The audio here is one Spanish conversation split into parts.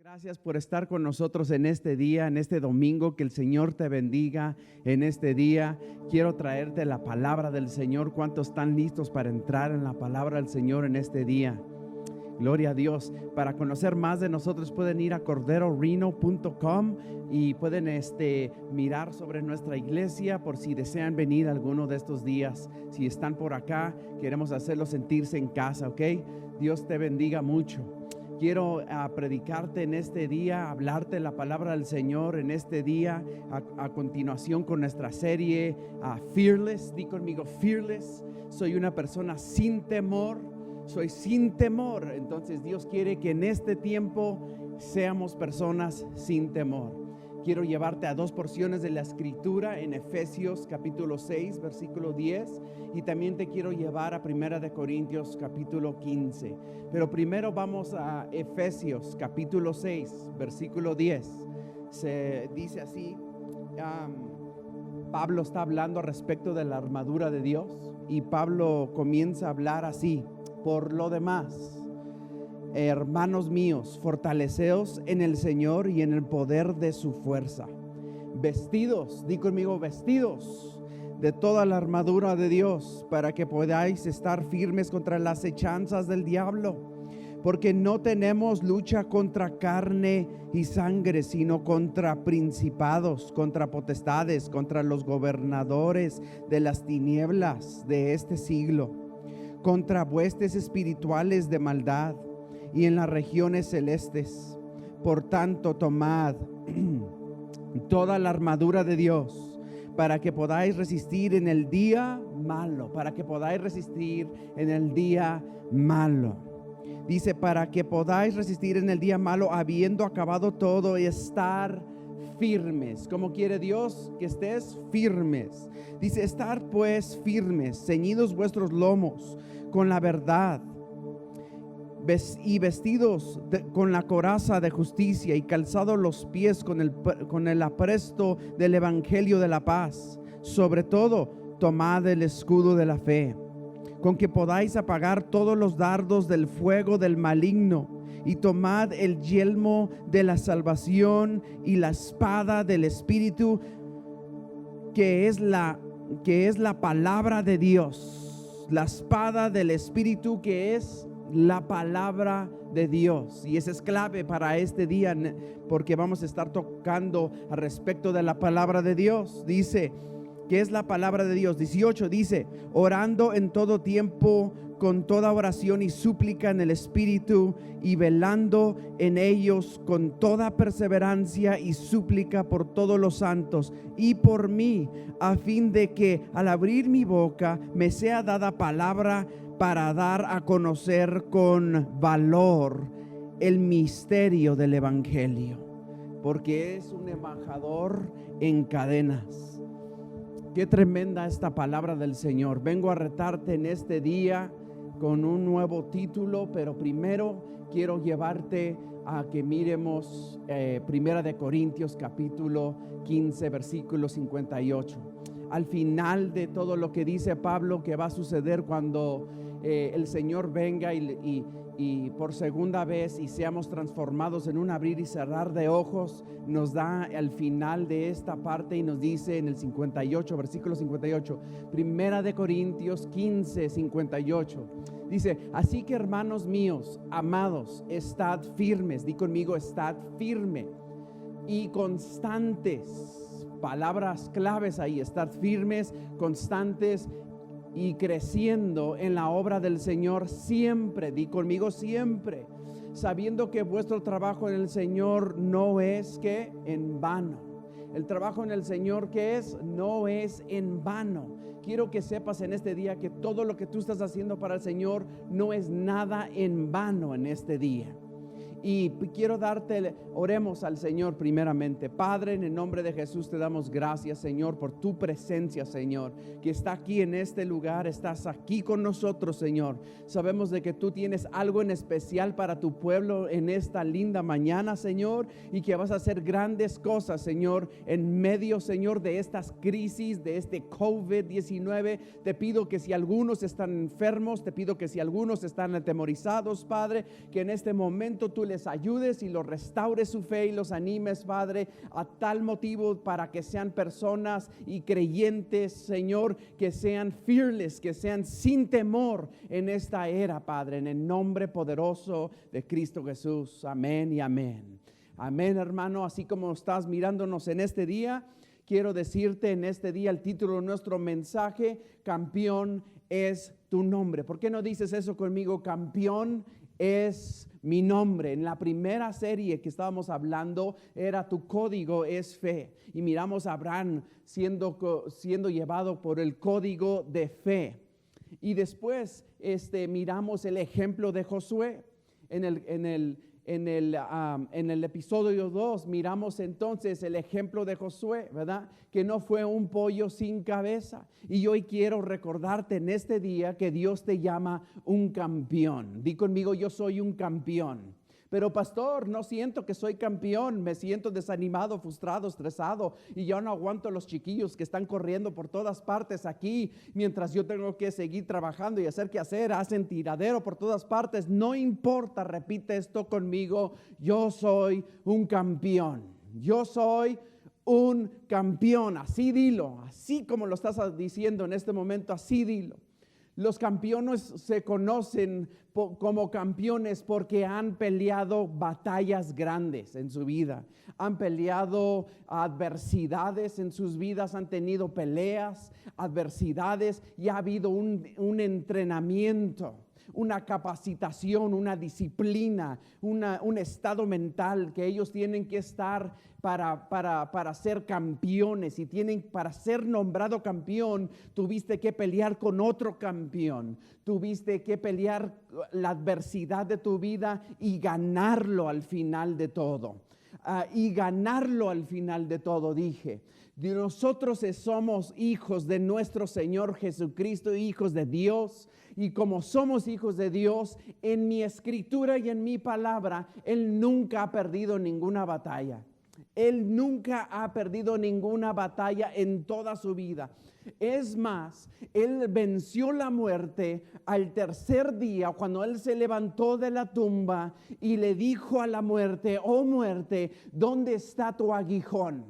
Gracias por estar con nosotros en este día, en este domingo. Que el Señor te bendiga en este día. Quiero traerte la palabra del Señor. ¿Cuántos están listos para entrar en la palabra del Señor en este día? Gloria a Dios. Para conocer más de nosotros pueden ir a corderoreno.com y pueden mirar sobre nuestra iglesia por si desean venir alguno de estos días. Si están por acá, queremos hacerlos sentirse en casa, ¿ok? Dios te bendiga mucho. Quiero predicarte en este día, hablarte la palabra del Señor en este día, a continuación con nuestra serie Fearless. Di conmigo, Fearless. Soy una persona sin temor, soy sin temor. Entonces Dios quiere que en este tiempo seamos personas sin temor. Quiero llevarte a dos porciones de la escritura en Efesios capítulo 6 versículo 10 y también te quiero llevar a 1 Corintios capítulo 15. Pero primero vamos a Efesios capítulo 6 versículo 10. Se dice así, Pablo está hablando respecto de la armadura de Dios y Pablo comienza a hablar así: por lo demás, hermanos míos, fortaleceos en el Señor y en el poder de su fuerza. Vestidos, di conmigo, vestidos de toda la armadura de Dios, para que podáis estar firmes contra las acechanzas del diablo. Porque no tenemos lucha contra carne y sangre, sino contra principados, contra potestades, contra los gobernadores de las tinieblas de este siglo, contra huestes espirituales de maldad y en las regiones celestes. Por tanto, tomad toda la armadura de Dios para que podáis resistir en el día malo, Dice, para que podáis resistir en el día malo, habiendo acabado todo, y estar firmes. ¿Cómo quiere Dios que estés? Firmes. Dice, estar pues firmes, ceñidos vuestros lomos con la verdad, y vestidos con la coraza de justicia, y calzados los pies con el apresto del evangelio de la paz. Sobre todo, tomad el escudo de la fe, con que podáis apagar todos los dardos del fuego del maligno, y tomad el yelmo de la salvación y la espada del Espíritu, que es la palabra de Dios. La espada del Espíritu, que es la palabra de Dios. Y esa es clave para este día, porque vamos a estar tocando al respecto de la palabra de Dios. Dice, ¿qué es la palabra de Dios? 18 dice, orando en todo tiempo con toda oración y súplica en el Espíritu, y velando en ellos con toda perseverancia y súplica por todos los santos y por mí, a fin de que al abrir mi boca me sea dada palabra para dar a conocer con valor el misterio del evangelio, porque es un embajador en cadenas. Qué tremenda esta palabra del Señor. Vengo a retarte en este día con un nuevo título, pero primero quiero llevarte a que miremos 1 Corintios capítulo 15 versículo 58. Al final de todo lo que dice Pablo que va a suceder cuando el Señor venga y por segunda vez y seamos transformados en un abrir y cerrar de ojos, nos da al final de esta parte y nos dice en el 58, versículo 58, 1 Corintios 15, 58, dice, así que hermanos míos, amados, estad firmes, di conmigo, estad firme y constantes. Palabras claves ahí: estar firmes, constantes y creciendo en la obra del Señor siempre. Di conmigo, siempre, sabiendo que vuestro trabajo en el Señor no es que en vano. El trabajo en el Señor, ¿qué es? No es en vano. Quiero que sepas en este día que todo lo que tú estás haciendo para el Señor no es nada en vano en este día. Y quiero oremos al Señor primeramente. Padre, en el nombre de Jesús te damos gracias, Señor, por tu presencia, Señor, que está aquí en este lugar, estás aquí con nosotros, Señor. Sabemos de que tú tienes algo en especial para tu pueblo en esta linda mañana, Señor, y que vas a hacer grandes cosas, Señor, en medio, Señor, de estas crisis, de este COVID-19. Te pido que si algunos están enfermos, te pido que si algunos están atemorizados, Padre, que en este momento tú les les ayudes y los restaures su fe y los animes, Padre, a tal motivo para que sean personas y creyentes, Señor, que sean fearless, que sean sin temor en esta era, Padre, en el nombre poderoso de Cristo Jesús. Amén y amén. Amén, hermano. Así como estás mirándonos en este día, quiero decirte en este día el título de nuestro mensaje: campeón es tu nombre. ¿Por qué no dices eso conmigo? Campeón es mi nombre. En la primera serie que estábamos hablando era tu código es fe. Y miramos a Abraham siendo llevado por el código de fe. Y después miramos el ejemplo de Josué. En el episodio 2 miramos entonces el ejemplo de Josué, ¿verdad? Que no fue un pollo sin cabeza. Y hoy quiero recordarte en este día que Dios te llama un campeón. Di conmigo: yo soy un campeón. Pero pastor, no siento que soy campeón, me siento desanimado, frustrado, estresado y ya no aguanto a los chiquillos que están corriendo por todas partes aquí mientras yo tengo que seguir trabajando y hacer qué hacer, hacen tiradero por todas partes. No importa, repite esto conmigo: yo soy un campeón. Yo soy un campeón. Así dilo, así como lo estás diciendo en este momento, así dilo. Los campeones se conocen como campeones porque han peleado batallas grandes en su vida. Han peleado adversidades en sus vidas, han tenido peleas, adversidades, y ha habido un entrenamiento, una capacitación, una disciplina, un estado mental que ellos tienen que estar para ser campeones. Y para ser nombrado campeón, tuviste que pelear con otro campeón. Tuviste que pelear la adversidad de tu vida y ganarlo al final de todo. Y ganarlo al final de todo, dije. Nosotros somos hijos de nuestro Señor Jesucristo, hijos de Dios. Y como somos hijos de Dios, en mi escritura y en mi palabra, Él nunca ha perdido ninguna batalla. Él nunca ha perdido ninguna batalla en toda su vida. Es más, Él venció la muerte al tercer día, cuando Él se levantó de la tumba y le dijo a la muerte: oh muerte, ¿dónde está tu aguijón?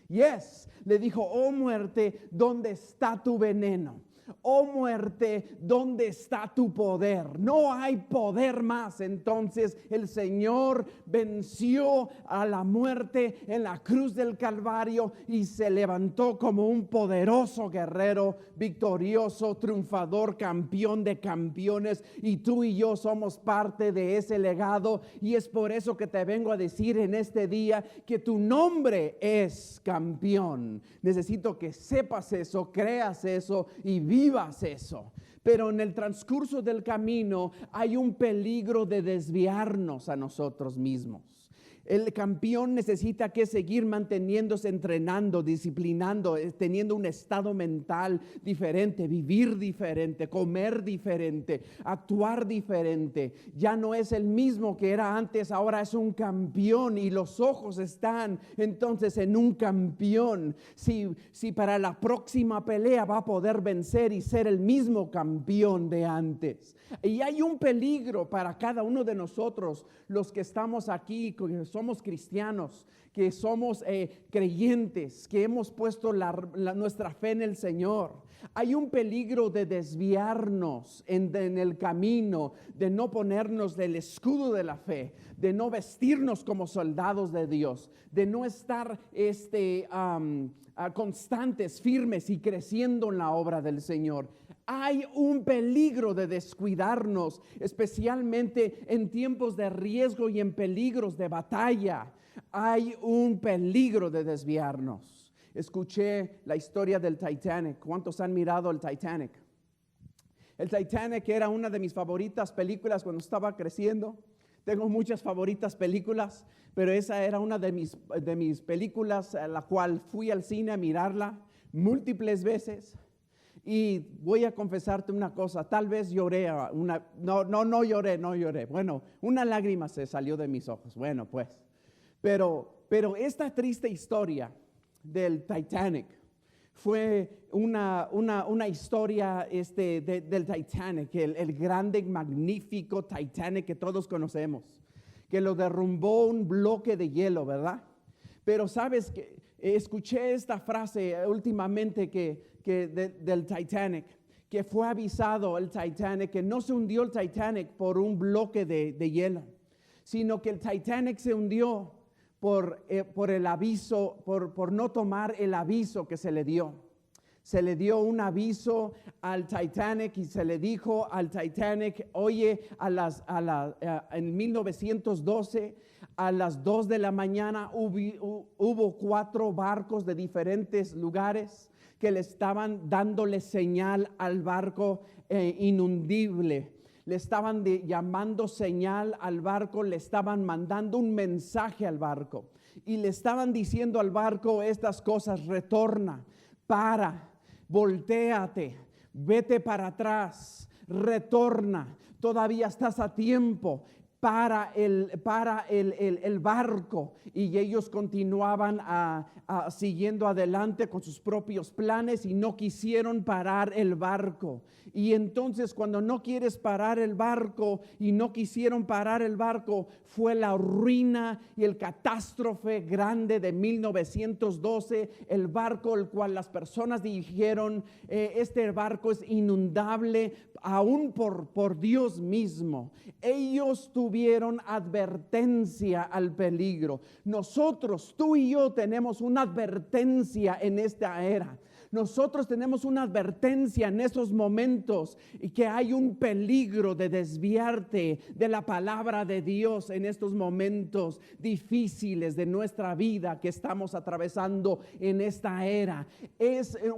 Yes, le dijo: oh muerte, ¿dónde está tu veneno? Oh muerte, ¿dónde está tu poder? No hay poder más. Entonces el Señor venció a la muerte en la cruz del Calvario y se levantó como un poderoso guerrero, victorioso, triunfador, campeón de campeones. Y tú y yo somos parte de ese legado. Y es por eso que te vengo a decir en este día que tu nombre es campeón. Necesito que sepas eso, creas eso y vivas eso. Pero en el transcurso del camino hay un peligro de desviarnos a nosotros mismos. El campeón necesita que seguir manteniéndose, entrenando, disciplinando, teniendo un estado mental diferente, vivir diferente, comer diferente, actuar diferente. Ya no es el mismo que era antes, ahora es un campeón y los ojos están entonces en un campeón. Si para la próxima pelea va a poder vencer y ser el mismo campeón de antes. Y hay un peligro para cada uno de nosotros, los que estamos aquí, que somos cristianos, que somos creyentes, que hemos puesto nuestra fe en el Señor. Hay un peligro de desviarnos en el camino, de no ponernos el escudo de la fe, de no vestirnos como soldados de Dios, de no estar constantes, firmes y creciendo en la obra del Señor. Hay un peligro de descuidarnos, especialmente en tiempos de riesgo y en peligros de batalla. Hay un peligro de desviarnos. Escuché la historia del Titanic. ¿Cuántos han mirado el Titanic? El Titanic era una de mis favoritas películas cuando estaba creciendo. Tengo muchas favoritas películas, pero esa era una de mis películas a la cual fui al cine a mirarla múltiples veces. Y voy a confesarte una cosa: tal vez lloré, no lloré. Bueno, una lágrima se salió de mis ojos. Bueno, pues, pero esta triste historia del Titanic fue una historia del Titanic, el grande, magnífico Titanic que todos conocemos, que lo derrumbó un bloque de hielo, ¿verdad? Pero sabes que escuché esta frase últimamente del Titanic, que fue avisado el Titanic, que no se hundió el Titanic por un bloque de hielo, sino que el Titanic se hundió por el aviso, por no tomar el aviso que se le dio. Se le dio un aviso al Titanic y se le dijo al Titanic, oye, en 1912, a las 2 de la mañana hubo 4 barcos de diferentes lugares que le estaban dándole señal al barco inundible. Le estaban llamando señal al barco, le estaban mandando un mensaje al barco y le estaban diciendo al barco estas cosas: retorna, voltéate, vete para atrás, retorna, todavía estás a tiempo. Para el barco, y ellos continuaban siguiendo adelante con sus propios planes y no quisieron parar el barco. Y entonces, cuando no quieres parar el barco y no quisieron parar el barco, fue la ruina y el catástrofe grande de 1912. El barco el cual las personas dijeron, este barco es inundable aún por Dios mismo. Ellos tuvieron advertencia al peligro. Nosotros, tú y yo, tenemos una advertencia en esta era. Nosotros tenemos una advertencia en estos momentos y que hay un peligro de desviarte de la palabra de Dios en estos momentos difíciles de nuestra vida que estamos atravesando en esta era.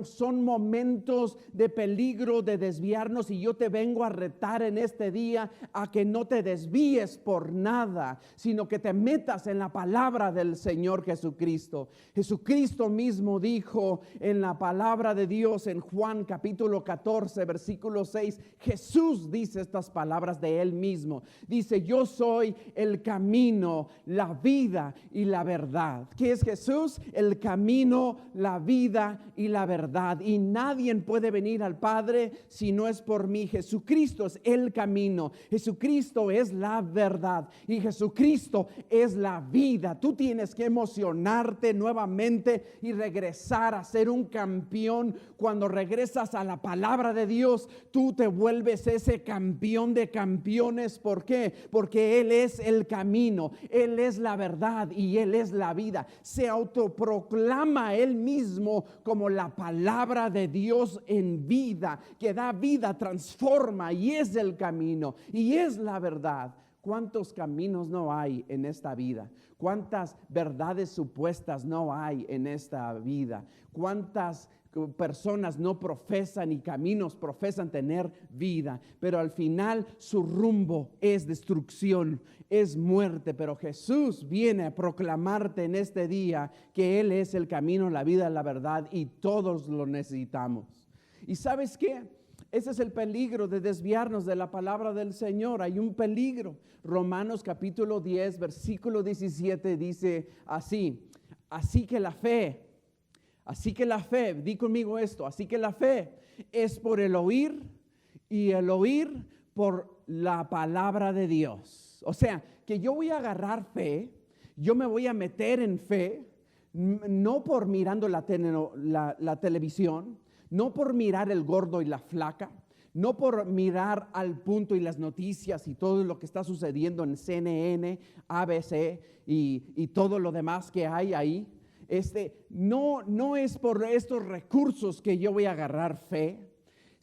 Son momentos de peligro de desviarnos, y yo te vengo a retar en este día a que no te desvíes por nada, sino que te metas en la palabra del Señor Jesucristo. Jesucristo mismo dijo en la palabra de Dios en Juan capítulo 14 versículo 6, Jesús dice estas palabras de él mismo. Dice: yo soy el camino, la vida y la verdad. ¿Qué es Jesús? El camino, la vida y la verdad, y nadie puede venir al Padre si no es por mí. Jesucristo es el camino, Jesucristo es la verdad y Jesucristo es la vida. Tú tienes que emocionarte nuevamente y regresar a ser un campeón. Cuando regresas a la palabra de Dios, tú te vuelves ese campeón de campeones. ¿Por qué? Porque Él es el camino, Él es la verdad y Él es la vida. Se autoproclama Él mismo como la palabra de Dios en vida, que da vida, transforma, y es el camino y es la verdad. ¿Cuántos caminos no hay en esta vida? ¿Cuántas verdades supuestas no hay en esta vida? ¿Cuántas personas no profesan y caminos profesan tener vida, pero al final su rumbo es destrucción, es muerte? Pero Jesús viene a proclamarte en este día que Él es el camino, la vida, la verdad, y todos lo necesitamos. ¿Y sabes qué? Ese es el peligro de desviarnos de la palabra del Señor. Hay un peligro. Romanos capítulo 10 versículo 17 dice así que la fe, di conmigo esto, así que la fe es por el oír y el oír por la palabra de Dios. O sea, que yo voy a agarrar fe, yo me voy a meter en fe, no por mirando la televisión, no por mirar el gordo y la flaca, no por mirar al punto y las noticias y todo lo que está sucediendo en CNN, ABC y todo lo demás que hay ahí. No es por estos recursos que yo voy a agarrar fe,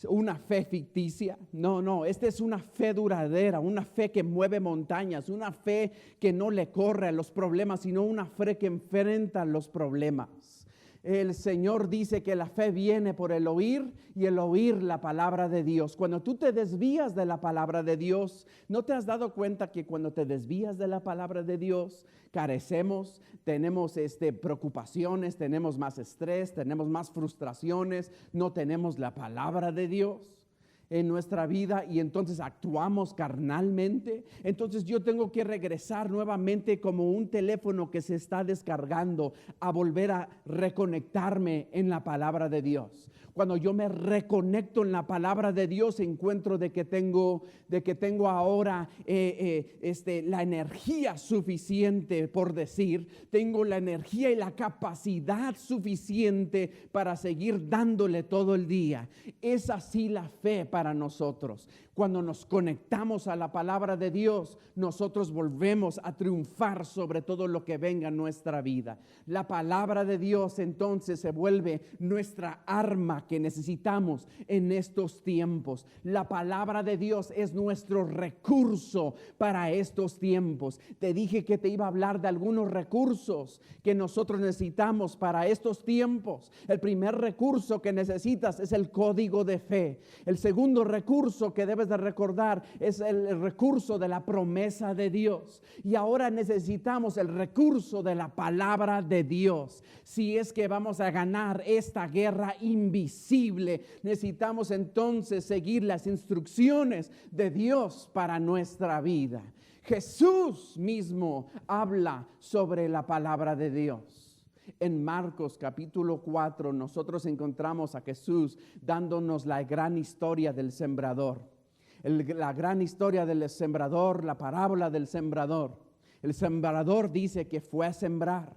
una fe ficticia. No, esta es una fe duradera, una fe que mueve montañas, una fe que no le corre a los problemas, sino una fe que enfrenta los problemas. El Señor dice que la fe viene por el oír y el oír la palabra de Dios. Cuando tú te desvías de la palabra de Dios, ¿no te has dado cuenta que cuando te desvías de la palabra de Dios, carecemos, tenemos preocupaciones, tenemos más estrés, tenemos más frustraciones, no tenemos la palabra de Dios? en nuestra vida y entonces actuamos carnalmente. Entonces yo tengo que regresar nuevamente como un teléfono que se está descargando a volver a reconectarme en la palabra de Dios. Cuando yo me reconecto en la palabra de Dios, encuentro de que tengo ahora la energía suficiente, por decir, tengo la energía y la capacidad suficiente para seguir dándole todo el día. Es así la fe para nosotros. Cuando nos conectamos a la palabra de Dios, nosotros volvemos a triunfar sobre todo lo que venga en nuestra vida. La palabra de Dios entonces se vuelve nuestra arma que necesitamos en estos tiempos. La palabra de Dios es nuestro recurso para estos tiempos. Te dije que te iba a hablar de algunos recursos que nosotros necesitamos para estos tiempos. El primer recurso que necesitas es el código de fe. El segundo recurso que debes de recordar es el recurso de la promesa de Dios. Y ahora necesitamos el recurso de la palabra de Dios. Si es que vamos a ganar esta guerra invisible, necesitamos entonces seguir las instrucciones de Dios para nuestra vida. Jesús mismo habla sobre la palabra de Dios. En Marcos capítulo 4 nosotros encontramos a Jesús dándonos la gran historia del sembrador. La gran historia del sembrador, la parábola del sembrador. El sembrador dice que fue a sembrar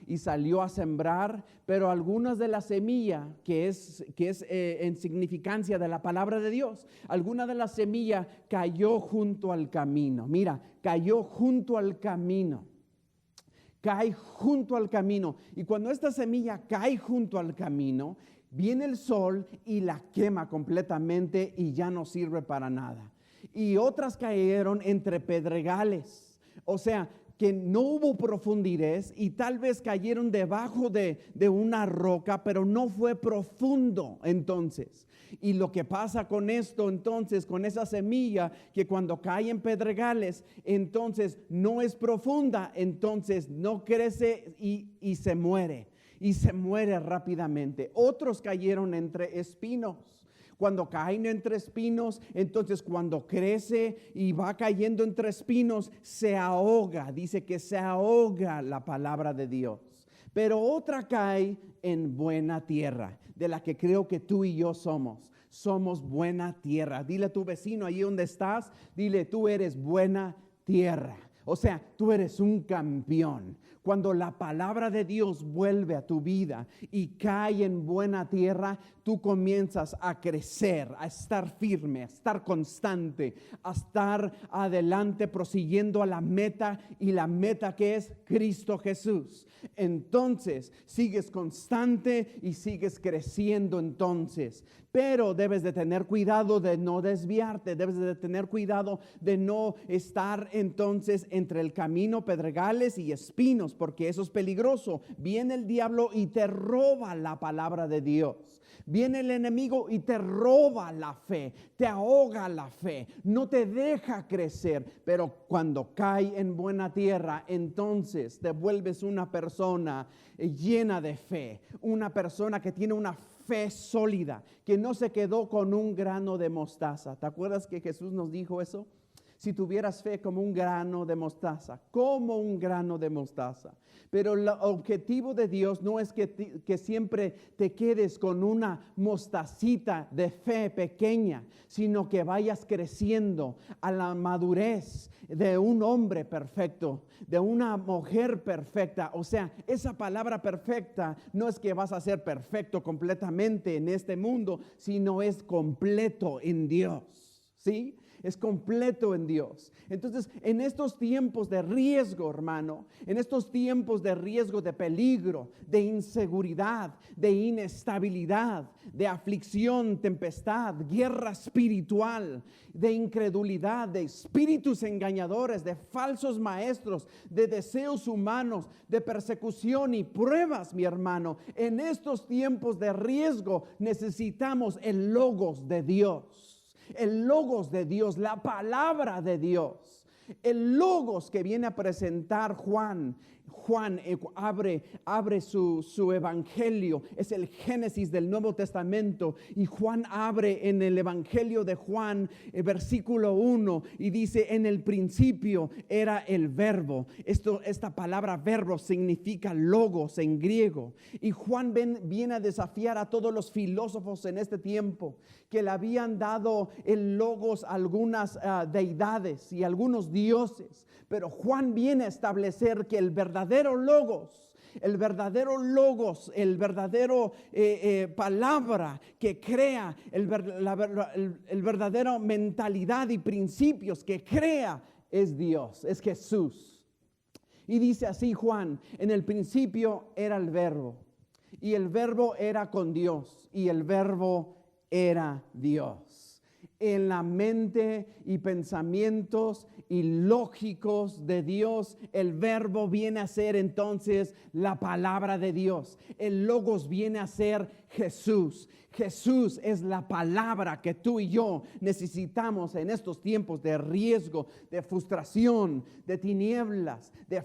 y salió a sembrar, pero algunas de la semilla que es en significancia de la palabra de Dios, alguna de la semilla cayó junto al camino. Mira, cayó junto al camino. Cae junto al camino. Y cuando esta semilla cae junto al camino, viene el sol y la quema completamente y ya no sirve para nada. Y otras cayeron entre pedregales. O sea, que no hubo profundidad y tal vez cayeron debajo de una roca, pero no fue profundo entonces. Y lo que pasa con esto entonces, con esa semilla, que cuando cae en pedregales, entonces no es profunda, entonces no crece y se muere. Y se muere rápidamente. Otros cayeron entre espinos. Cuando caen entre espinos, entonces cuando crece y va cayendo entre espinos, se ahoga. Dice que se ahoga la palabra de Dios. Pero otra cae en buena tierra, de la que creo que tú y yo somos. Somos buena tierra. Dile a tu vecino ahí donde estás, dile, tú eres buena tierra. O sea, tú eres un campeón. Cuando la palabra de Dios vuelve a tu vida y cae en buena tierra, tú comienzas a crecer, a estar firme, a estar constante, a estar adelante prosiguiendo a la meta, y la meta que es Cristo Jesús. Entonces sigues constante y sigues creciendo entonces. Pero debes de tener cuidado de no desviarte, debes de tener cuidado de no estar entonces entre el camino, pedregales y espinos, porque eso es peligroso. Viene el diablo y te roba la palabra de Dios. Viene el enemigo y te roba la fe, te ahoga la fe, no te deja crecer. Pero cuando cae en buena tierra, entonces te vuelves una persona llena de fe, una persona que tiene una fe sólida, que no se quedó con un grano de mostaza. ¿Te acuerdas que Jesús nos dijo eso? Si tuvieras fe como un grano de mostaza, como un grano de mostaza. Pero el objetivo de Dios no es que siempre te quedes con una mostacita de fe pequeña, sino que vayas creciendo a la madurez de un hombre perfecto, de una mujer perfecta. O sea, esa palabra perfecta no es que vas a ser perfecto completamente en este mundo, sino es completo en Dios, ¿sí? Es completo en Dios. Entonces, en estos tiempos de riesgo, hermano, en estos tiempos de riesgo, de peligro, de inseguridad, de inestabilidad, de aflicción, tempestad, guerra espiritual, de incredulidad, de espíritus engañadores, de falsos maestros, de deseos humanos, de persecución y pruebas, mi hermano, en estos tiempos de riesgo necesitamos el logos de Dios. El logos de Dios, la palabra de Dios. El logos que viene a presentar Juan abre su evangelio, es el Génesis del Nuevo Testamento, y Juan abre en el evangelio de Juan, versículo 1, y dice: en el principio era el verbo. Esta palabra verbo significa logos en griego, y Juan viene a desafiar a todos los filósofos en este tiempo que le habían dado el logos a algunas deidades y algunos dioses, pero Juan viene a establecer que el verdadero logos, el verdadero palabra que crea, el verdadero mentalidad y principios que crea es Dios, es Jesús. Y dice así Juan: en el principio era el verbo, y el verbo era con Dios, y el verbo era Dios. En la mente y pensamientos y lógicos de Dios, el verbo viene a ser entonces la palabra de Dios. El logos viene a ser Jesús. Jesús es la palabra que tú y yo necesitamos en estos tiempos de riesgo, de frustración, de tinieblas, de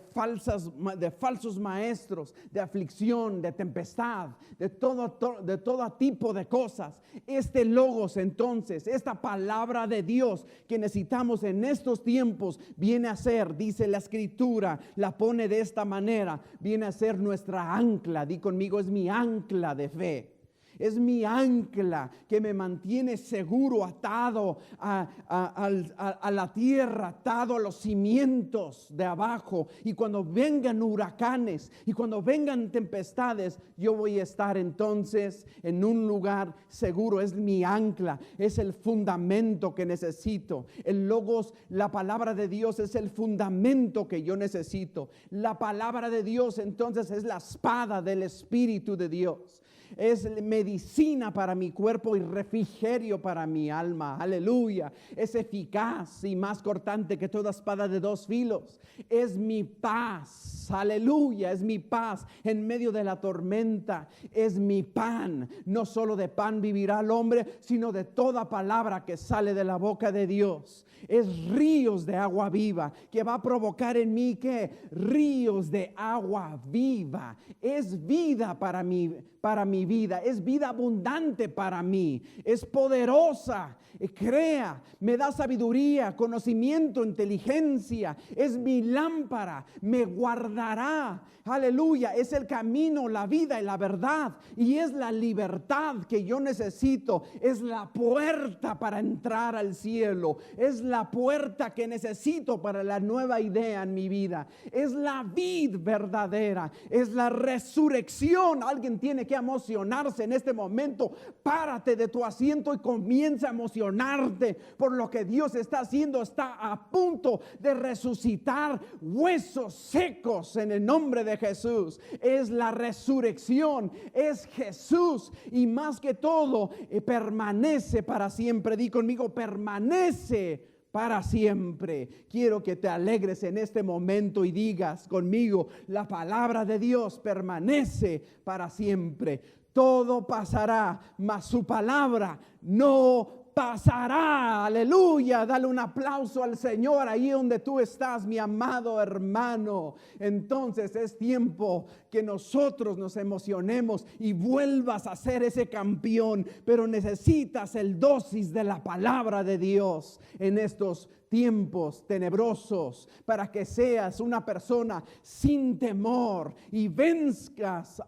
falsos maestros, de aflicción, de tempestad, de todo tipo de cosas. Este logos entonces, esta palabra de Dios que necesitamos en estos tiempos, viene a ser, dice la Escritura, la pone de esta manera, viene a ser nuestra ancla. Di conmigo: es mi ancla de fe. Es mi ancla que me mantiene seguro, atado a la tierra, atado a los cimientos de abajo. Y cuando vengan huracanes y cuando vengan tempestades, yo voy a estar entonces en un lugar seguro. Es mi ancla, es el fundamento que necesito. El logos, la palabra de Dios, es el fundamento que yo necesito. La palabra de Dios entonces es la espada del Espíritu de Dios. Es medicina para mi cuerpo y refrigerio para mi alma. Aleluya. Es eficaz y más cortante que toda espada de dos filos. Es mi paz. Aleluya. Es mi paz en medio de la tormenta. Es mi pan. No solo de pan vivirá el hombre, sino de toda palabra que sale de la boca de Dios. Es ríos de agua viva que va a provocar en mí que ríos de agua viva. Es vida para mi vida, es vida abundante para mí, es poderosa, crea, me da sabiduría, conocimiento, inteligencia, es mi lámpara, me guardará. Aleluya, es el camino, la vida y la verdad, y es la libertad que yo necesito. Es la puerta para entrar al cielo, es la puerta que necesito para la nueva idea en mi vida. Es la vid verdadera, es la resurrección. Alguien tiene que emocionarse en este momento. Párate de tu asiento y comienza a emocionarte por lo que Dios está haciendo. Está a punto de resucitar huesos secos en el nombre de Jesús. Es la resurrección, es Jesús, y más que todo permanece para siempre. Di conmigo: permanece para siempre. Quiero que te alegres en este momento y digas conmigo: la palabra de Dios permanece para siempre. Todo pasará, mas su palabra no pasará. Aleluya. Dale un aplauso al Señor ahí donde tú estás, mi amado hermano. Entonces es tiempo que nosotros nos emocionemos y vuelvas a ser ese campeón, pero necesitas el dosis de la palabra de Dios en estos tiempos tenebrosos, para que seas una persona sin temor y venzas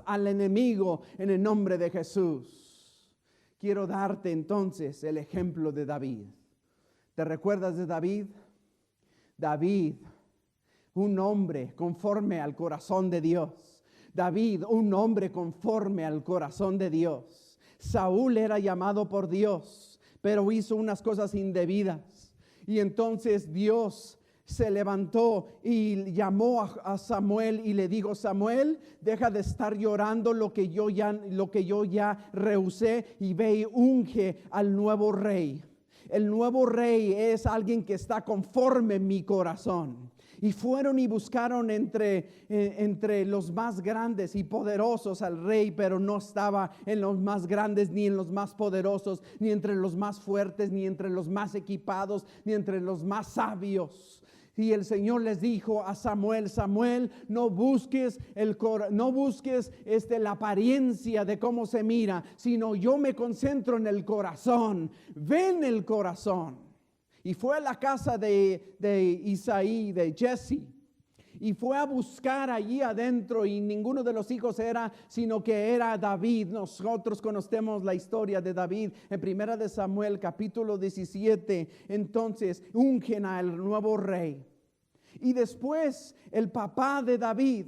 al enemigo en el nombre de Jesús. Quiero darte entonces el ejemplo de David. ¿Te recuerdas de David? David, un hombre conforme al corazón de Dios. David, un hombre conforme al corazón de Dios. Saúl era llamado por Dios, pero hizo unas cosas indebidas. Y entonces Dios se levantó y llamó a Samuel y le dijo: Samuel, deja de estar llorando lo que yo ya rehusé, y ve y unge al nuevo rey. El nuevo rey es alguien que está conforme en mi corazón. Y fueron y buscaron entre los más grandes y poderosos al rey, pero no estaba en los más grandes, ni en los más poderosos, ni entre los más fuertes, ni entre los más equipados, ni entre los más sabios. Y el Señor les dijo a Samuel: Samuel, no busques la apariencia de cómo se mira, sino yo me concentro en el corazón. Ven el corazón. Y fue a la casa de Isaí, de Jesse, y fue a buscar allí adentro, y ninguno de los hijos era, sino que era David. Nosotros conocemos la historia de David en 1 de Samuel capítulo 17. Entonces ungen al nuevo rey. Y después el papá de David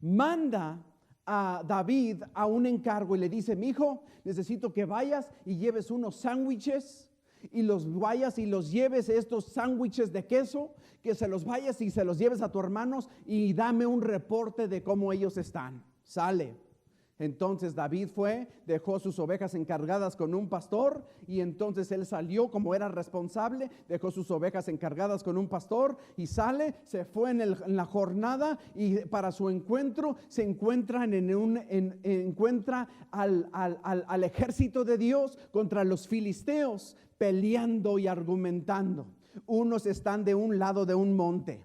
manda a David a un encargo y le dice: mi hijo, necesito que vayas y lleves unos sándwiches, y los vayas y los lleves, estos sándwiches de queso, que se los vayas y se los lleves a tus hermanos, y dame un reporte de cómo ellos están. Sale. Entonces David fue, dejó sus ovejas encargadas con un pastor, y entonces él salió como era responsable, dejó sus ovejas encargadas con un pastor y sale, se fue en la jornada, y para su encuentro se encuentran encuentra al ejército de Dios contra los filisteos, peleando y argumentando. Unos están de un lado de un monte,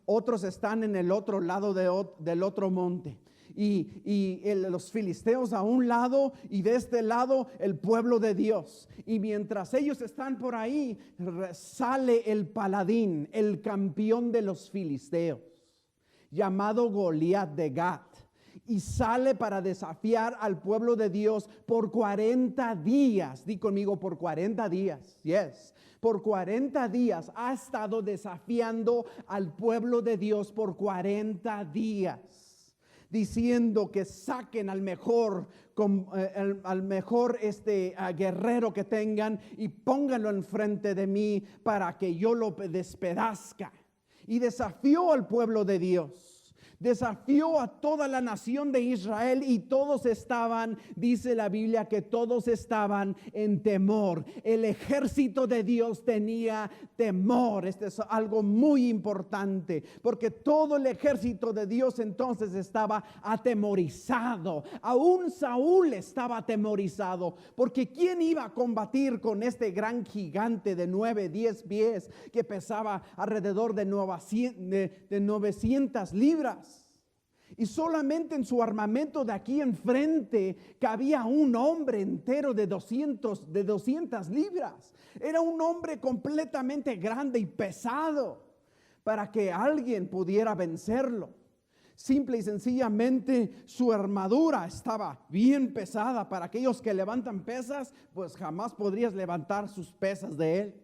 otros están en el otro lado del otro monte. Y los filisteos a un lado, y de este lado el pueblo de Dios. Y mientras ellos están por ahí, sale el paladín, el campeón de los filisteos, llamado Goliat de Gat, y sale para desafiar al pueblo de Dios por 40 días. Di conmigo, por 40 días. Yes. Por 40 días ha estado desafiando al pueblo de Dios por 40 días. Diciendo que saquen al mejor guerrero que tengan y pónganlo enfrente de mí para que yo lo despedazca. Y desafió al pueblo de Dios. Desafió a toda la nación de Israel, y todos estaban, dice la Biblia, que todos estaban en temor. El ejército de Dios tenía temor. Este es algo muy importante, porque todo el ejército de Dios entonces estaba atemorizado. Aún Saúl estaba atemorizado, porque ¿quién iba a combatir con este gran gigante de 9-10 pies que pesaba alrededor de 900 libras? Y solamente en su armamento de aquí enfrente cabía un hombre entero de 200 libras. Era un hombre completamente grande y pesado para que alguien pudiera vencerlo. Simple y sencillamente su armadura estaba bien pesada. Para aquellos que levantan pesas, pues jamás podrías levantar sus pesas de él.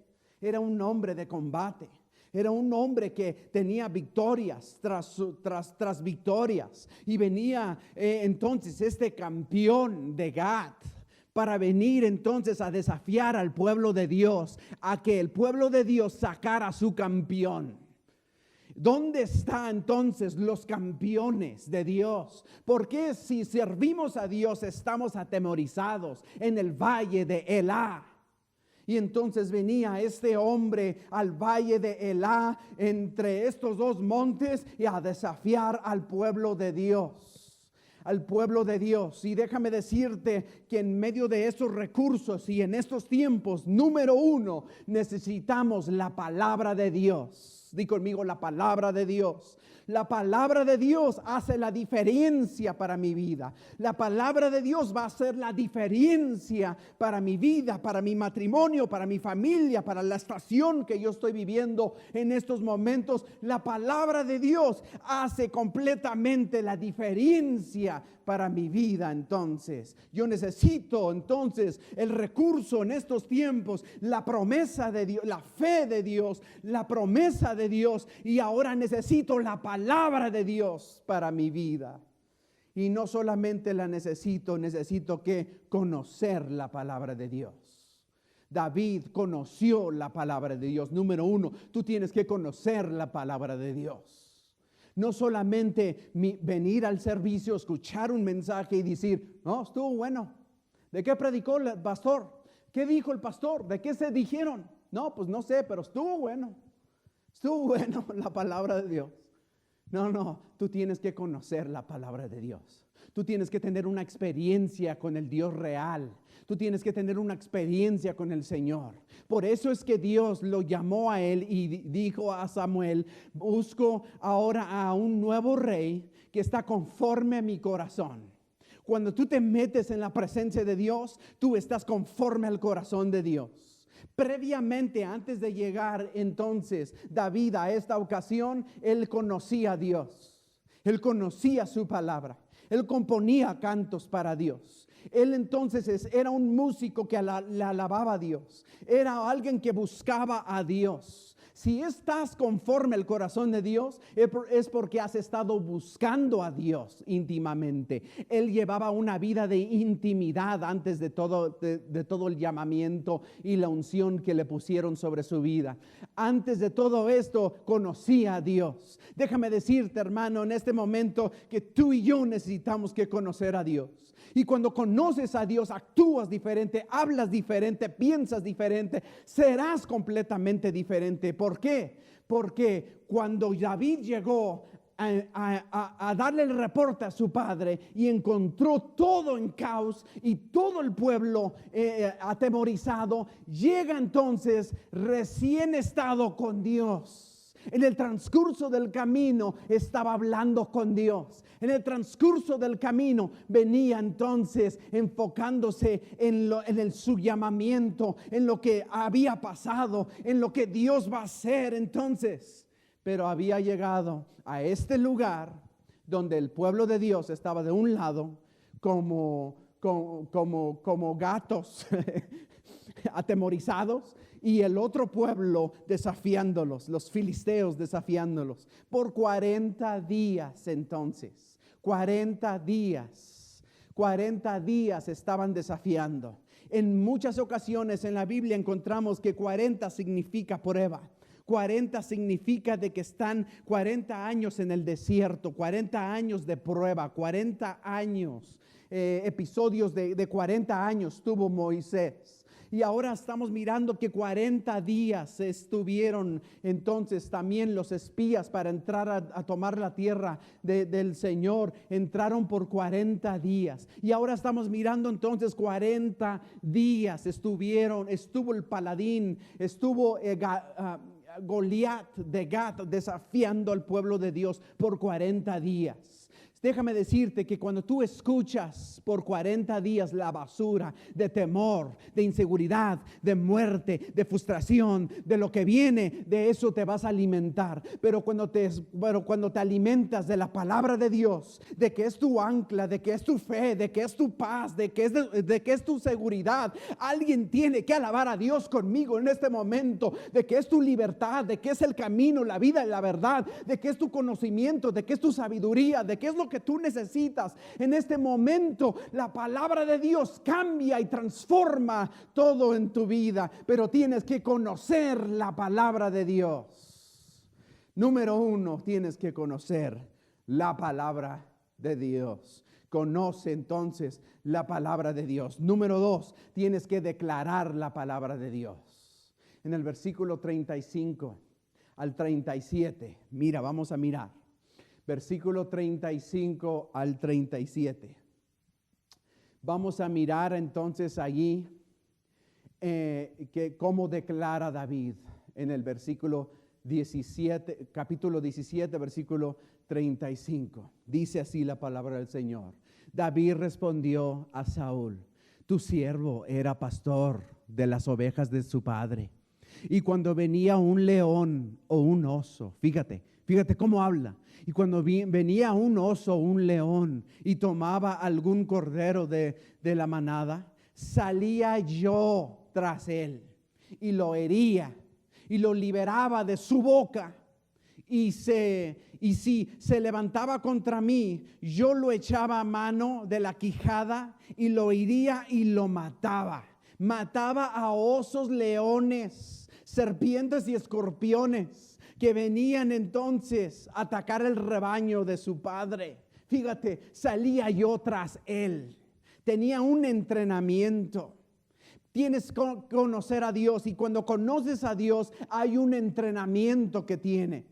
Era un hombre de combate. Era un hombre que tenía victorias tras victorias. Y venía entonces este campeón de Gat para venir entonces a desafiar al pueblo de Dios, a que el pueblo de Dios sacara a su campeón. ¿Dónde están entonces los campeones de Dios? Porque si servimos a Dios estamos atemorizados en el valle de Elá. Y entonces venía este hombre al valle de Elá, entre estos dos montes, y a desafiar al pueblo de Dios. Al pueblo de Dios. Y déjame decirte que en medio de estos recursos y en estos tiempos, número uno, necesitamos la palabra de Dios. Di conmigo, la palabra de Dios. La palabra de Dios hace la diferencia para mi vida. La palabra de Dios va a hacer la diferencia para mi vida, para mi matrimonio, para mi familia, para la estación que yo estoy viviendo en estos momentos. La palabra de Dios hace completamente la diferencia para mi vida. Entonces, yo necesito entonces el recurso en estos tiempos, la promesa de Dios, la fe de Dios, la promesa de Dios, y ahora necesito la palabra de Dios para mi vida. Y no solamente la necesito que conocer la palabra de Dios. David conoció la palabra de Dios. Número uno, tú tienes que conocer la palabra de Dios. No solamente venir al servicio, escuchar un mensaje y decir, no, estuvo bueno. ¿De qué predicó el pastor? ¿Qué dijo el pastor? ¿De qué se dijeron? No, pues no sé, pero estuvo bueno. Estuvo bueno la palabra de Dios. No, tú tienes que conocer la palabra de Dios. Tú tienes que tener una experiencia con el Dios real. Tú tienes que tener una experiencia con el Señor. Por eso es que Dios lo llamó a él y dijo a Samuel: busco ahora a un nuevo rey que está conforme a mi corazón. Cuando tú te metes en la presencia de Dios, tú estás conforme al corazón de Dios. Previamente, antes de llegar entonces David a esta ocasión, él conocía a Dios. Él conocía su palabra. Él componía cantos para Dios. Él entonces era un músico que le alababa a Dios. Era alguien que buscaba a Dios. Si estás conforme al corazón de Dios, es porque has estado buscando a Dios íntimamente. Él llevaba una vida de intimidad antes de todo el llamamiento y la unción que le pusieron sobre su vida. Antes de todo esto, conocía a Dios. Déjame decirte, hermano, en este momento que tú y yo necesitamos que conocer a Dios. Y cuando conoces a Dios, actúas diferente, hablas diferente, piensas diferente, serás completamente diferente. ¿Por qué? Porque cuando David llegó a darle el reporte a su padre y encontró todo en caos y todo el pueblo atemorizado, llega entonces recién estado con Dios. En el transcurso del camino estaba hablando con Dios. En el transcurso del camino venía entonces enfocándose en su llamamiento, en lo que había pasado, en lo que Dios va a hacer entonces. Pero había llegado a este lugar donde el pueblo de Dios estaba de un lado como gatos atemorizados, y el otro pueblo desafiándolos, los filisteos desafiándolos. Por 40 días entonces, 40 días estaban desafiando. En muchas ocasiones en la Biblia encontramos que 40 significa prueba. 40 significa de que están 40 años en el desierto, 40 años de prueba, 40 años, episodios de 40 años tuvo Moisés. Y ahora estamos mirando que 40 días estuvieron entonces también los espías para entrar a tomar la tierra del Señor. Entraron por 40 días. Y ahora estamos mirando entonces 40 días estuvo el paladín, estuvo Goliat de Gat desafiando al pueblo de Dios por 40 días. Déjame decirte que cuando tú escuchas por 40 días la basura de temor, de inseguridad, de muerte, de frustración, de lo que viene, de eso te vas a alimentar. Pero cuando te alimentas de la palabra de Dios, de que es tu ancla, de que es tu fe, de que es tu paz, de que es tu seguridad, alguien tiene que alabar a Dios conmigo en este momento, de que es tu libertad, de que es el camino, la vida y la verdad, de que es tu conocimiento, de que es tu sabiduría, de que es lo que tú necesitas. En este momento la palabra de Dios cambia y transforma todo en tu vida, pero tienes que conocer la palabra de Dios. Número 1, tienes que conocer la palabra de Dios. Conoce entonces la palabra de Dios. Número 2, tienes que declarar la palabra de Dios. En el versículo 35 al 37, mira, vamos a mirar. Versículo 35 al 37. Vamos a mirar entonces allí que cómo declara David en el versículo 17, capítulo 17, versículo 35. Dice así la palabra del Señor. David respondió a Saúl: tu siervo era pastor de las ovejas de su padre. Y cuando venía un león o un oso, fíjate cómo habla. Y cuando venía un oso o un león y tomaba algún cordero de la manada, salía yo tras él y lo hería y lo liberaba de su boca. Y si se levantaba contra mí, yo lo echaba a mano de la quijada y lo hería y lo mataba. Mataba a osos, leones, serpientes y escorpiones que venían entonces a atacar el rebaño de su padre. Fíjate, salía yo tras él. Tenía un entrenamiento. Tienes que conocer a Dios, y cuando conoces a Dios hay un entrenamiento que tienes.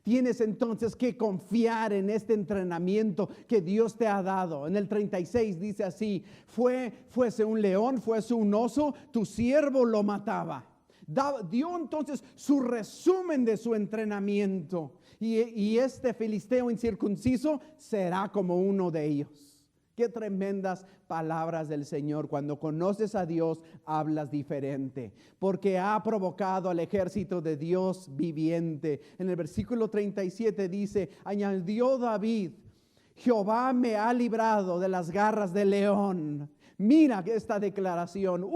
Tienes entonces que confiar en este entrenamiento que Dios te ha dado. En el 36 dice así: fuese un león, fuese un oso, tu siervo lo mataba. Dio entonces su resumen de su entrenamiento. Y este filisteo incircunciso será como uno de ellos. Qué tremendas palabras del Señor. Cuando conoces a Dios, hablas diferente, porque ha provocado al ejército de Dios viviente. En el versículo 37 dice: añadió David: Jehová me ha librado de las garras del león. Mira esta declaración.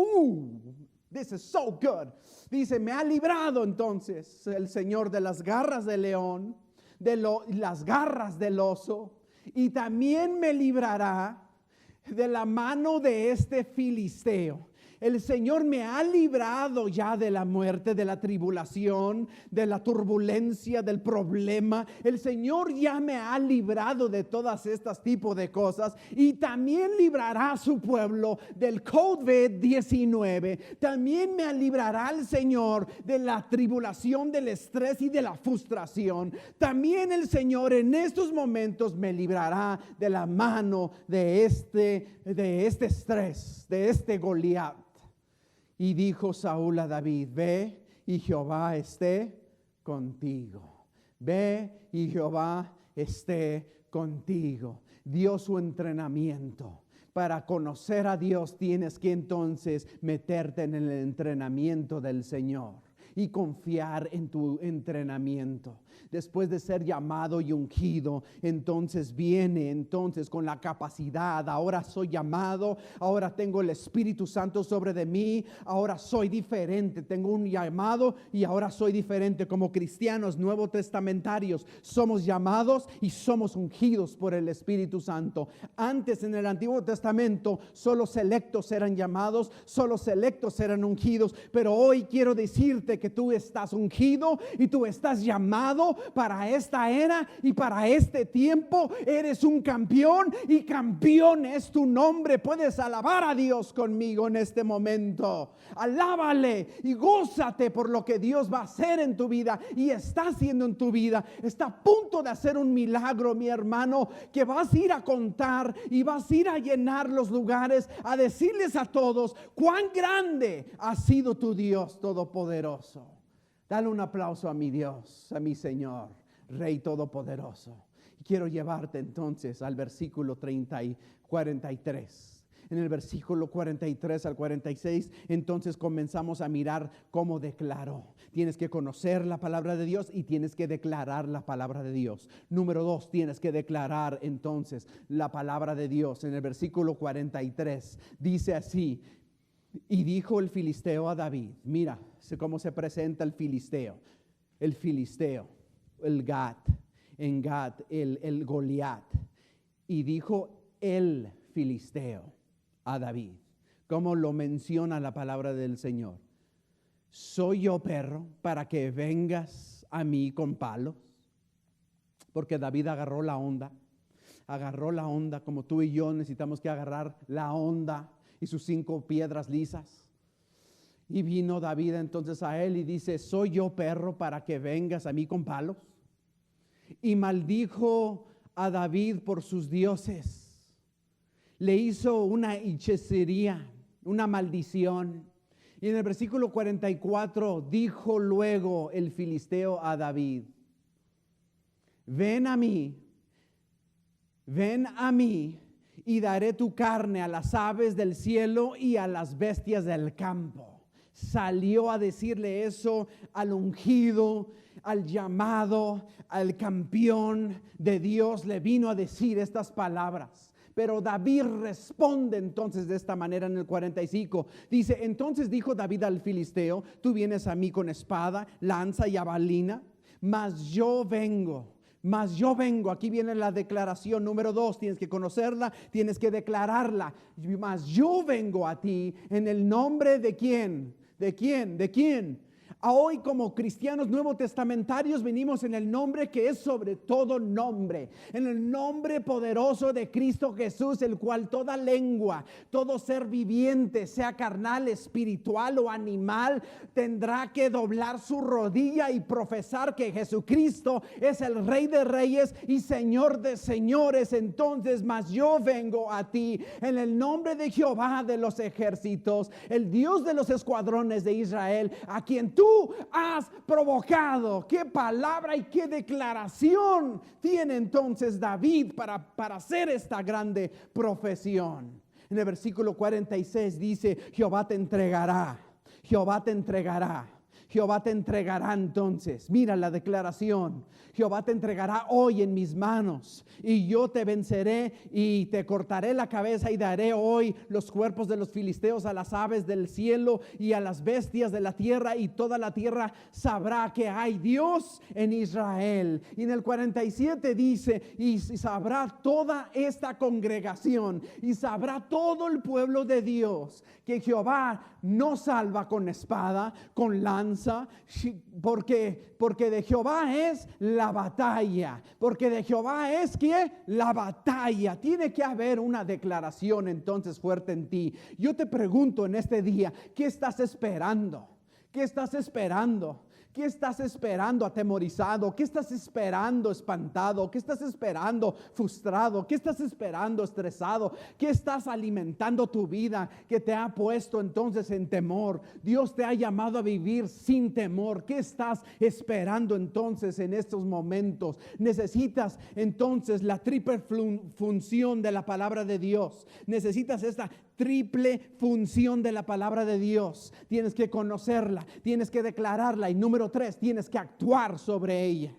This is so good. Dice: me ha librado entonces el Señor de las garras del león, las garras del oso, y también me librará de la mano de este filisteo. El Señor me ha librado ya de la muerte, de la tribulación, de la turbulencia, del problema. El Señor ya me ha librado de todas estas tipos de cosas, y también librará a su pueblo del COVID-19. También me librará el Señor de la tribulación, del estrés y de la frustración. También el Señor en estos momentos me librará de la mano de este estrés, de este Goliat. Y dijo Saúl a David: ve y Jehová esté contigo. Ve y Jehová esté contigo. Dio su entrenamiento. Para conocer a Dios tienes que entonces meterte en el entrenamiento del Señor y confiar en tu entrenamiento. Después de ser llamado y ungido, entonces viene con la capacidad. Ahora soy llamado, ahora tengo el Espíritu Santo sobre de mí, ahora soy diferente, tengo un llamado y ahora soy diferente. Como cristianos nuevo testamentarios somos llamados y somos ungidos por el Espíritu Santo. Antes, en el Antiguo Testamento, solo selectos eran llamados, solo selectos eran ungidos, pero hoy quiero decirte que tú estás ungido y tú estás llamado para esta era y para este tiempo. Eres un campeón y campeón es tu nombre. Puedes alabar a Dios conmigo en este momento. Alábale y gózate por lo que Dios va a hacer en tu vida y está haciendo en tu vida. Está a punto de hacer un milagro, mi hermano, que vas a ir a contar y vas a ir a llenar los lugares, a decirles a todos cuán grande ha sido tu Dios todopoderoso. Dale un aplauso a mi Dios, a mi Señor, Rey todopoderoso. Quiero llevarte entonces al versículo 30 y 43. En el versículo 43 al 46, entonces comenzamos a mirar cómo declaró. Tienes que conocer la palabra de Dios y tienes que declarar la palabra de Dios. Número 2, tienes que declarar entonces la palabra de Dios. En el versículo 43 dice así: y dijo el filisteo a David. Mira cómo se presenta el filisteo. El filisteo, el Gat, en Gat, el Goliat. Y dijo el filisteo a David, como lo menciona la palabra del Señor: ¿soy yo perro para que vengas a mí con palos? Porque David agarró la onda como tú y yo necesitamos que agarrar la onda y sus 5 piedras lisas. Y vino David entonces a él y dice: ¿soy yo perro para que vengas a mí con palos? Y maldijo a David por sus dioses. Le hizo una hechicería, una maldición. Y en el versículo 44 dijo luego el filisteo a David: ven a mí, y daré tu carne a las aves del cielo y a las bestias del campo. Salió a decirle eso al ungido, al llamado, al campeón de Dios. Le vino a decir estas palabras. Pero David responde entonces de esta manera en el 45. Dice: entonces dijo David al filisteo: tú vienes a mí con espada, lanza y jabalina, mas yo vengo. Aquí viene la declaración número 2. Tienes que conocerla, tienes que declararla. Mas yo vengo a ti en el nombre de ¿quién? ¿De quién? Hoy como cristianos nuevo testamentarios venimos en el nombre que es sobre todo nombre, en el nombre poderoso de Cristo Jesús, el cual toda lengua, todo ser viviente, sea carnal, espiritual o animal, tendrá que doblar su rodilla y profesar que Jesucristo es el Rey de Reyes y Señor de señores. Entonces, mas yo vengo a ti en el nombre de Jehová de los ejércitos, el Dios de los escuadrones de Israel, a quien tú has provocado. Qué palabra y qué declaración tiene entonces David para hacer esta grande profesión. En el versículo 46 dice: Jehová te entregará, Jehová te entregará. Jehová te entregará entonces. Mira la declaración. Jehová te entregará hoy en mis manos, y yo te venceré y te cortaré la cabeza, y daré hoy los cuerpos de los filisteos a las aves del cielo y a las bestias de la tierra, y toda la tierra sabrá que hay Dios en Israel. Y en el 47 dice: y sabrá toda esta congregación, y sabrá todo el pueblo de Dios, que Jehová no salva con espada, con lanza, porque de Jehová es la batalla, porque de Jehová es que la batalla. Tiene que haber una declaración entonces fuerte en ti. Yo te pregunto en este día, ¿qué estás esperando? ¿Qué estás esperando? ¿Qué estás esperando atemorizado? ¿Qué estás esperando espantado? ¿Qué estás esperando frustrado? ¿Qué estás esperando estresado? ¿Qué estás alimentando tu vida que te ha puesto entonces en temor? Dios te ha llamado a vivir sin temor. ¿Qué estás esperando entonces en estos momentos? Necesitas entonces la triple función de la palabra de Dios. Necesitas esta triple función de la palabra de Dios. Tienes que conocerla, tienes que declararla, y número 3, tienes que actuar sobre ella.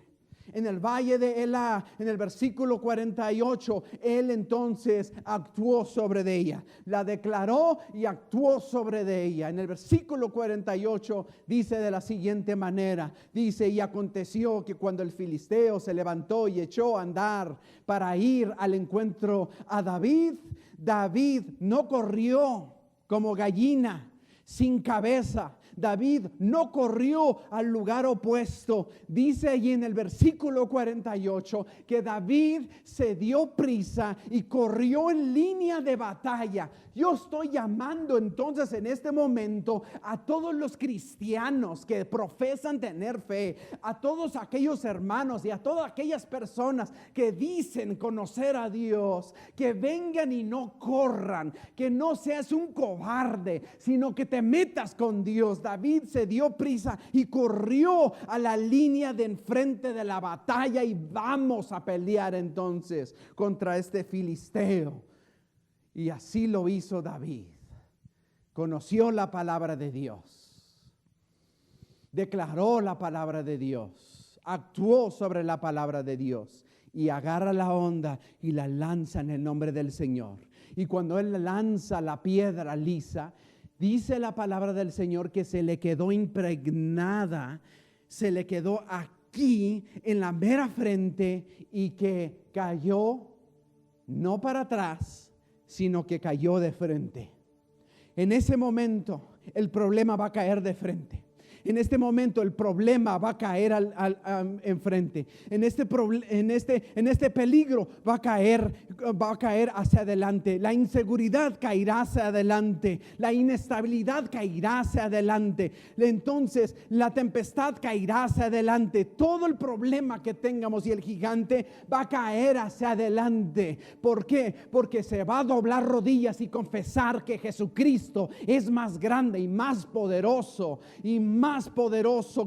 En el valle de Elá, en el versículo 48, él entonces actuó sobre de ella, la declaró y actuó sobre de ella. En el versículo 48 dice de la siguiente manera, dice: y aconteció que cuando el filisteo se levantó y echó a andar para ir al encuentro a David, David no corrió como gallina sin cabeza. David no corrió al lugar opuesto. Dice allí en el versículo 48 que David se dio prisa y corrió en línea de batalla. Yo estoy llamando entonces en este momento a todos los cristianos que profesan tener fe, a todos aquellos hermanos y a todas aquellas personas que dicen conocer a Dios, que vengan y no corran, que no seas un cobarde, sino que te metas con Dios. David se dio prisa y corrió a la línea de enfrente de la batalla, y vamos a pelear entonces contra este filisteo. Y así lo hizo David. Conoció la palabra de Dios, declaró la palabra de Dios, actuó sobre la palabra de Dios, y agarra la onda y la lanza en el nombre del Señor. Y cuando él lanza la piedra lisa, dice la palabra del Señor que se le quedó impregnada, se le quedó aquí en la mera frente, y que cayó no para atrás, sino que cayó de frente. En ese momento el problema va a caer de frente. En este momento el problema va a caer enfrente. En este peligro va a caer hacia adelante. La inseguridad caerá hacia adelante. La inestabilidad caerá hacia adelante. Entonces la tempestad caerá hacia adelante. Todo el problema que tengamos y el gigante va a caer hacia adelante. ¿Por qué? Porque se va a doblar rodillas y confesar que Jesucristo es más grande y más poderoso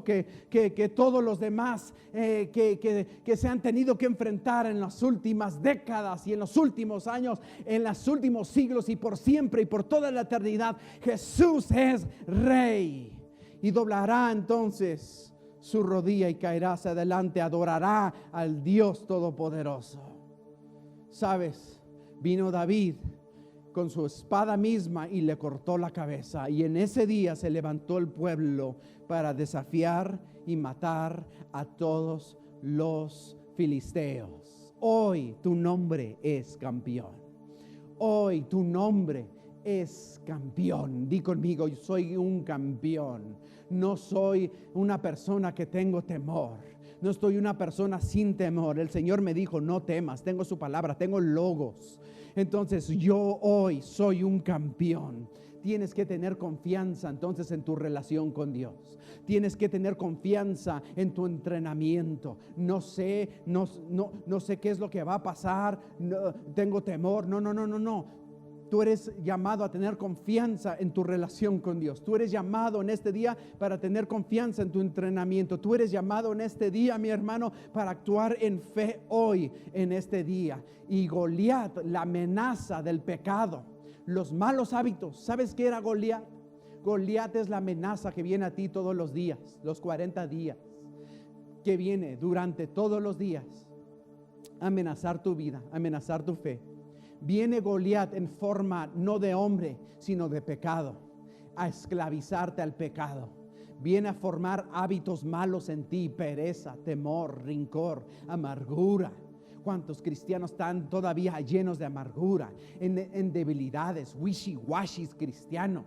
que todos los demás que se han tenido que enfrentar en las últimas décadas y en los últimos años, en los últimos siglos, y por siempre y por toda la eternidad. Jesús es Rey, y doblará entonces su rodilla y caerá hacia adelante, adorará al Dios Todopoderoso. ¿Sabes? Vino David con su espada misma y le cortó la cabeza, y en ese día se levantó el pueblo para desafiar y matar a todos los filisteos. Hoy tu nombre es campeón. Hoy tu nombre es campeón. Di conmigo: yo soy un campeón. No soy una persona que tengo temor. No estoy una persona sin temor. El Señor me dijo, no temas, tengo su palabra, tengo logos. Entonces yo hoy soy un campeón. Tienes que tener confianza entonces en tu relación con Dios. Tienes que tener confianza en tu entrenamiento. No sé qué es lo que va a pasar. No, tengo temor. No. Tú eres llamado a tener confianza en tu relación con Dios. Tú eres llamado en este día para tener confianza en tu entrenamiento. Tú eres llamado en este día, mi hermano, para actuar en fe hoy, en este día. Y Goliat, la amenaza del pecado, los malos hábitos. ¿Sabes qué era Goliat? Goliat es la amenaza que viene a ti todos los días, los 40 días, que viene durante todos los días a amenazar tu vida, a amenazar tu fe. Viene Goliat en forma no de hombre, sino de pecado, a esclavizarte al pecado. Viene a formar hábitos malos en ti, pereza, temor, rencor, amargura. ¿Cuántos cristianos están todavía llenos de amargura, en debilidades, wishy-washis cristianos?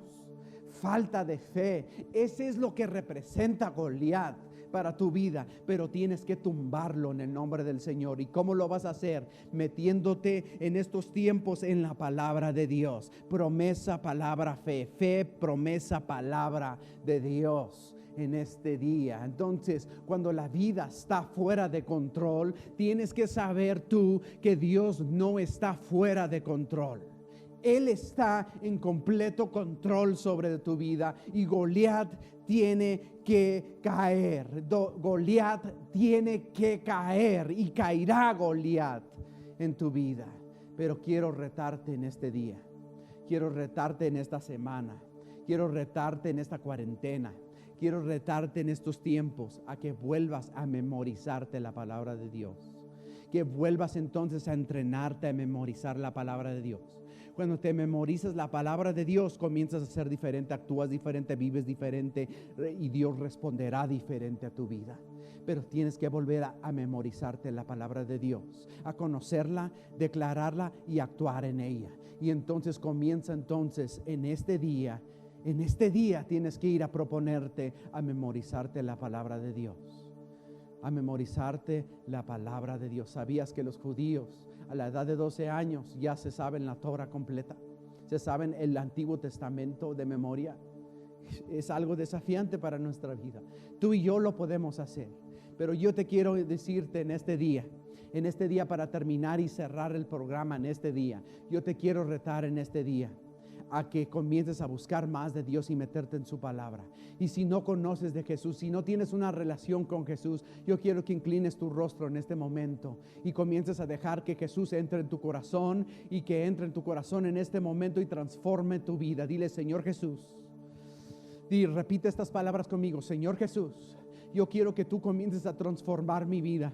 Falta de fe. Ese es lo que representa Goliat para tu vida, pero tienes que tumbarlo en el nombre del Señor. ¿Y cómo lo vas a hacer? Metiéndote en estos tiempos en la palabra de Dios. Promesa, palabra, fe. Fe, promesa, palabra de Dios en este día. Entonces, cuando la vida está fuera de control, tienes que saber tú que Dios no está fuera de control. Él está en completo control sobre tu vida, y Goliat tiene que caer. Goliat tiene que caer, y caerá Goliat en tu vida. Pero quiero retarte en este día. Quiero retarte en esta semana. Quiero retarte en esta cuarentena. Quiero retarte en estos tiempos a que vuelvas a memorizarte la palabra de Dios. Que vuelvas entonces a entrenarte a memorizar la palabra de Dios. Cuando te memorizas la palabra de Dios, comienzas a ser diferente, actúas diferente, vives diferente, y Dios responderá diferente a tu vida. Pero tienes que volver a memorizarte la palabra de Dios, a conocerla, declararla y actuar en ella. Y entonces comienza en este día tienes que ir a proponerte a memorizarte la palabra de Dios. A memorizarte la palabra de Dios. ¿Sabías que los judíos a la edad de 12 años ya se saben la Torah completa? ¿Se saben el Antiguo Testamento de memoria? Es algo desafiante para nuestra vida. Tú y yo lo podemos hacer. Pero yo te quiero decirte en este día para terminar y cerrar el programa en este día, yo te quiero retar en este día a que comiences a buscar más de Dios y meterte en su palabra. Y si no conoces de Jesús, si no tienes una relación con Jesús, yo quiero que inclines tu rostro en este momento y comiences a dejar que Jesús entre en tu corazón, y que entre en tu corazón en este momento y transforme tu vida. Dile: Señor Jesús. Y repite estas palabras conmigo: Señor Jesús, yo quiero que tú comiences a transformar mi vida.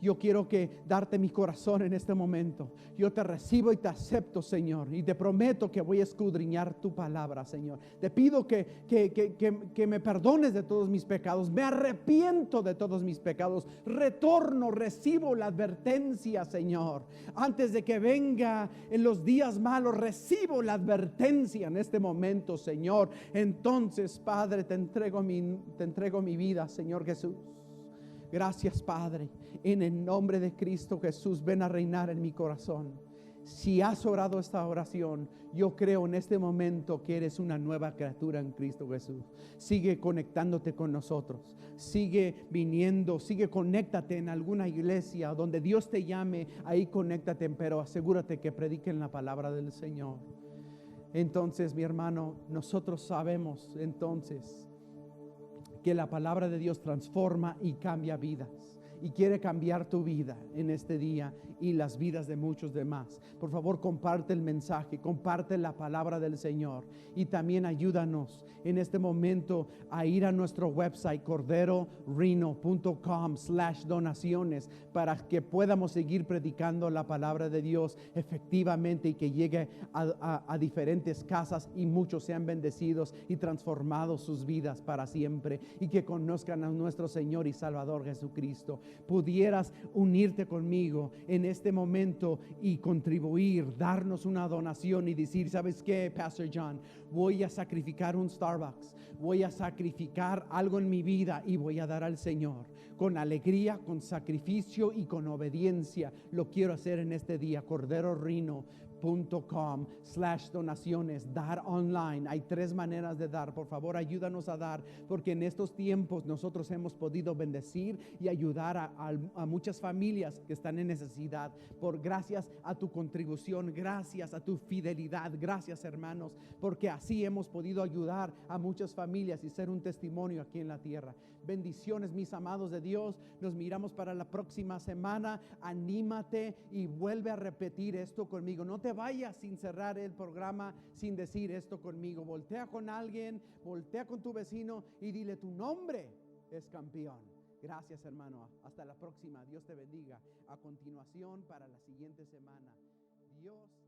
Yo quiero darte mi corazón en este momento. Yo te recibo y te acepto, Señor, y te prometo que voy a escudriñar tu palabra, Señor. Te pido que me perdones de todos mis pecados. Me arrepiento de todos mis pecados. Retorno, recibo la advertencia, Señor. Antes de que venga en los días malos, recibo la advertencia en este momento, Señor. Entonces, Padre, te entrego mi vida, Señor Jesús. Gracias, Padre, en el nombre de Cristo Jesús. Ven a reinar en mi corazón. Si has orado esta oración, yo creo en este momento que eres una nueva criatura en Cristo Jesús. Sigue conectándote con nosotros. Sigue viniendo, conéctate en alguna iglesia donde Dios te llame. Ahí conéctate, pero asegúrate que prediquen la palabra del Señor. Entonces, mi hermano, nosotros sabemos entonces que la palabra de Dios transforma y cambia vidas, y quiere cambiar tu vida en este día y las vidas de muchos demás. Por favor, comparte el mensaje, comparte la palabra del Señor, y también ayúdanos en este momento a ir a nuestro website corderorino.com/donaciones para que podamos seguir predicando la palabra de Dios efectivamente, y que llegue a diferentes casas y muchos sean bendecidos y transformados sus vidas para siempre, y que conozcan a nuestro Señor y Salvador Jesucristo. pudieras unirte conmigo en este momento y contribuir, darnos una donación y decir, ¿sabes qué, Pastor John? Voy a sacrificar un Starbucks, voy a sacrificar algo en mi vida y voy a dar al Señor con alegría, con sacrificio y con obediencia. Lo quiero hacer en este día. CorderaRino.com/donaciones, dar online. Hay 3 maneras de dar. Por favor, ayúdanos a dar, porque en estos tiempos nosotros hemos podido bendecir y ayudar a muchas familias que están en necesidad. Gracias a tu contribución, gracias a tu fidelidad, gracias, hermanos, porque así hemos podido ayudar a muchas familias y ser un testimonio aquí en la tierra. Bendiciones, mis amados de Dios. Nos miramos para la próxima semana. Anímate y vuelve a repetir esto conmigo. No te vayas sin cerrar el programa, sin decir esto conmigo. Voltea con alguien, voltea con tu vecino y dile: tu nombre es campeón. Gracias, hermano. Hasta la próxima. Dios te bendiga. A continuación, para la siguiente semana, Dios